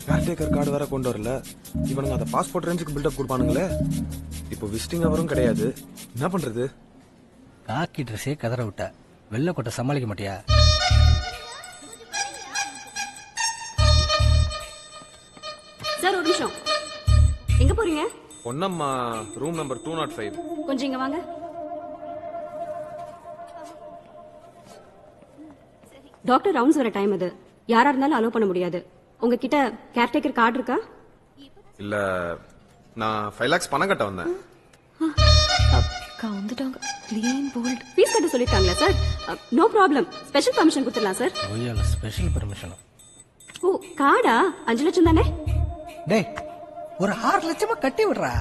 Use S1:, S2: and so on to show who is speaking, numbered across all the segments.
S1: Caretaker card வேற கொண்டு வரல. இவனுங்க அந்த பாஸ்போர்ட் ரேஞ்சுக்கு பில்டப் கொடுப்பானுங்களே. இப்போ விசிட்டிங் அவரும் கிடையாது. என்ன பண்றது?
S2: காக்கி ட்ரெஸ்ஸே கதற விட்ட வெள்ளை கொட்டை சமாளிக்க மாட்டியா?
S3: சார் ஒரு நிமிஷம். எங்க போறீங்க?
S1: Ponnamma room number 205.
S3: கொஞ்சம் இங்க வாங்க. டாக்டர் ரவுண்ட்ஸ் வர டைம் அது. யாரா இருந்தாலும் அலோவ் பண்ண முடியாது. உங்ககிட்ட கேர்டேக்கர் கார்டு இருக்கா?
S1: இல்ல, நான் 5 lakhs பணம் கட்ட வந்தேன்.
S3: வந்துட்டாங்க. Clean bolt. ஃபீஸ் கட்ட சொல்லிட்டாங்களா sir? No problem. Special permission கொடுத்துடலாம் சார்.
S2: ஓய்யால ஸ்பெஷல் பர்மிஷன்.
S3: ஓ கார்டா? 5 லட்சம் தானே?
S2: டேய் ஒரு 6 லட்சமா கட்டி விடுறா.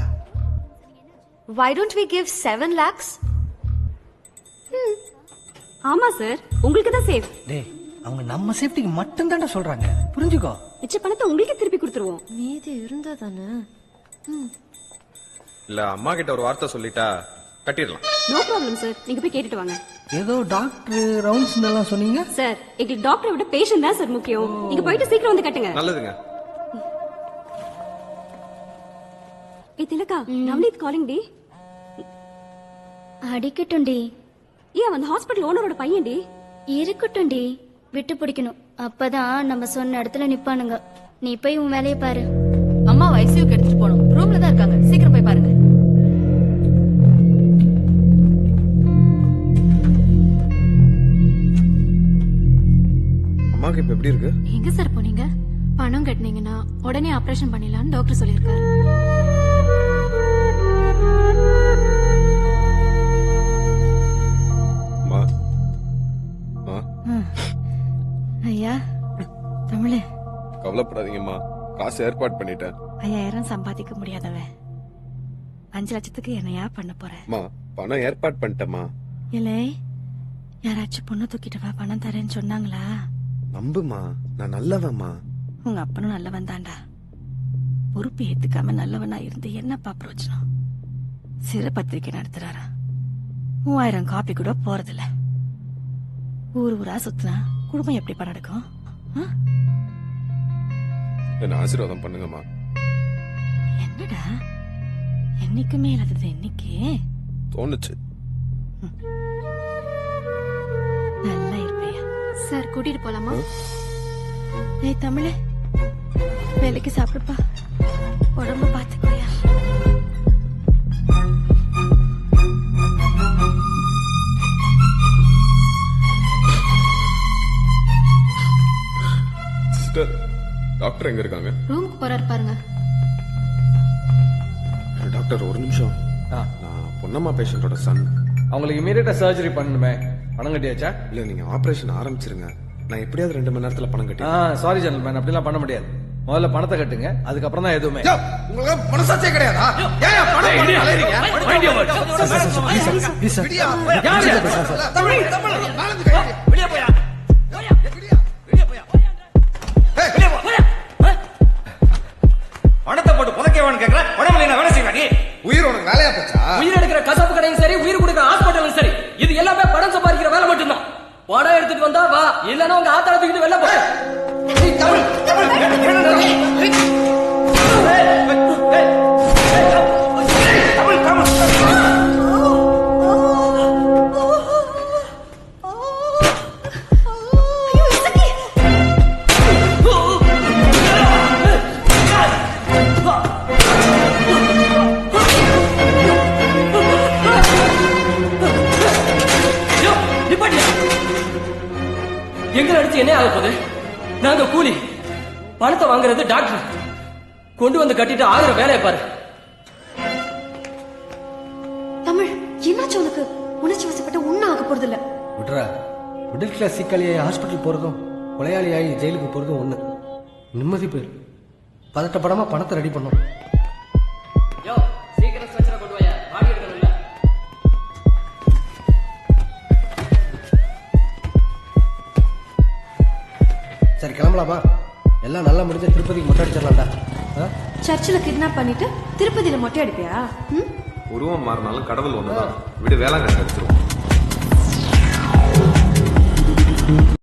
S4: Why don't we give 7 lakhs?
S3: ஆமா சார், உங்களுக்கு தான் சேஃப்.
S2: டேய் அவங்க நம்ம சேஃப்டிக்கு மட்டும் தான்டா சொல்றாங்க, புரிஞ்சுக்கோ.
S3: மிச்ச பணத்தை உங்களுக்கே திருப்பி கொடுத்துருவோம்.
S4: மீதி இருந்தா தானே.
S1: இல்ல, அம்மா கிட்ட ஒரு வார்த்தை சொல்லிட்டா கட்டிடலாம்.
S3: நோ ப்ராப்ளம் சார், நீங்க போய் கேட்டுட்டு வாங்க.
S2: ஏதோ டாக்டர் ரவுண்ட்ஸ் எல்லாம் சொன்னீங்க
S3: சார். எங்களுக்கு டாக்டரை விட பேஷண்ட் தான் சார் முக்கியம். நீங்க போயிட்டு சீக்கிரம் வந்து கட்டுங்க.
S1: நல்லதுங்க.
S3: ஏ திலகா, நவநீத் காலிங் டி.
S4: அடிக்கட்டும் டி.
S3: ஏன் அந்த ஹாஸ்பிடல் ஓனரோட பையன் டி.
S4: இருக்கட்டும் டி, விட்டு பிடிக்கணும். அப்பதான் நம்ம சொன்ன இடத்துல நிப்பானுங்க. நீ போய் உன் வேலையை பாரு.
S5: அம்மா ஐசியூக்கு எடுத்துட்டு போகணும். ரூம்ல தான் இருக்காங்க, சீக்கிரம் போய் பாருங்க.
S1: அம்மாக்கு இப்ப எப்படி இருக்கு?
S6: எங்க சார் போனீங்க? பணம் கட்டினீங்கன்னா உடனே ஆபரேஷன் பண்ணிடலாம்னு டாக்டர் சொல்லியிருக்காரு.
S5: ஐயா தமிழ்,
S1: கவலைப்படாதீங்கம்மா, காசு ஏற்பாடு பண்ணிட்டேன்.
S5: 5000 சம்பாதிக்க முடியாதவன் 5 லட்சத்துக்கு என்னையா பண்ண போற?
S1: பணம் ஏற்பாடு பண்ணிட்டேம்மா.
S5: இல்லை, யாராச்சும் பொண்ணு தூக்கிட்டு வா பணம் தரேன்னு சொன்னாங்களா?
S1: நம்புமா, நான் நல்லவன்மா.
S5: உங்க அப்பனும் நல்லவன் தாண்டா. பொறுப்பு ஏத்துக்காம நல்லவனா இருந்து என்னப்பா பிரயோஜனம்? சிறு பத்திரிக்கை நடத்துறாரா? 3000 காப்பி கூட போறதில்ல. ஊர் ஊரா சுத்தினா குடும்பம் எப்படி நடக்கும்?
S1: என்ன ஆசீர்வாதம் பண்ணுங்கம்மா.
S5: என்னடா என்னைக்குமே இல்லாதது இன்னைக்கு
S1: தோணுச்சு.
S5: நல்லா இருப்பையா
S6: சார் கூட்டிட்டு போலாமா?
S5: ஏய் தமிழே, வேலைக்கு சாப்பிடுப்பா, உடம்பு பாத்துக்கோயா.
S1: சிஸ்டர், டாக்டர் எங்க இருக்காங்க?
S6: ரூமுக்கு போறாரு பாருங்க.
S1: டாக்டர் ஒரு நிமிஷம். நான் பொன்னம்மா பேஷண்டோட சன்.
S7: அவங்களுக்கு இமீடியட்டா சர்ஜரி பண்ணணுமே. பணம் கட்டியாச்சா?
S1: இல்ல, நீங்க ஆபரேஷன் ஆரம்பிச்சிருங்க. நான் எப்படியாவது 2 மணி நேரத்துல பணம் கட்டி.
S7: சாரி ஜெனரல்மேன், அப்படிலாம் பண்ண முடியாது. முதல்ல பணத்தை கட்டுங்க, அதுக்கப்புறம் தான் எதுவுமே.
S1: உங்களுக்கு மனசாட்சியே கிடையாதா?
S8: பணத்தை போட்டு புதைக்கவான்னு கேக்குற, உடம்புல என்ன வேலை செய்வாங்க?
S1: உயிர் உனக்கு வேலையா போச்சா?
S9: உயிர் எடுக்கிற கசாப்பு கடையும் சரி, உயிர் கொடுக்கிற ஹாஸ்பிட்டலும் சரி, இது எல்லாமே பணம் சம்பாதிக்கிற வேலை மட்டும்தான். பணம் எடுத்துட்டு வந்தா வா, இல்லன்னா உங்க ஆத்தால தூக்கிட்டு வெளில போ. எங்க அடிச்சு என்ன ஆக போகுது? நாங்க கூலி, பணத்தை வாங்குறது டாக்டர். கொண்டு வந்து கட்டிட்டு ஆகிற வேலையை பாரு.
S4: தமிழ், என்னாச்சு உனக்கு? உணர்ச்சி வசப்பட்ட ஒன்னும் ஆக போறது இல்ல.
S2: விட்றா, மிடில் கிளாஸ் சிக்கலியாய் ஹாஸ்பிட்டல் போறதும் கொலையாளியாகி ஜெயிலுக்கு போறதும் ஒண்ணு. நிம்மதி போயிரு. பதட்டப்படாம பணத்தை ரெடி பண்ணும்.
S9: சீக்கிரம் ஸ்ட்ரெச்சரை கொண்டு வாயா, பாடி எடுக்கணும்ல.
S2: சரி கிளம்பலாமா? எல்லாம் நல்லா முடிஞ்ச திருப்பதிக்கு மொட்டை அடிச்சிடலாம்டா.
S4: சர்ச்சில் கிட்னாப் பண்ணிட்டு திருப்பதியில மொட்டை அடிப்பியா?
S1: உருவம் மாறினாலும் கடவுள் ஒண்ணுதான். விடு, வேளாங்கண்ணி அடிச்சிருவோம்.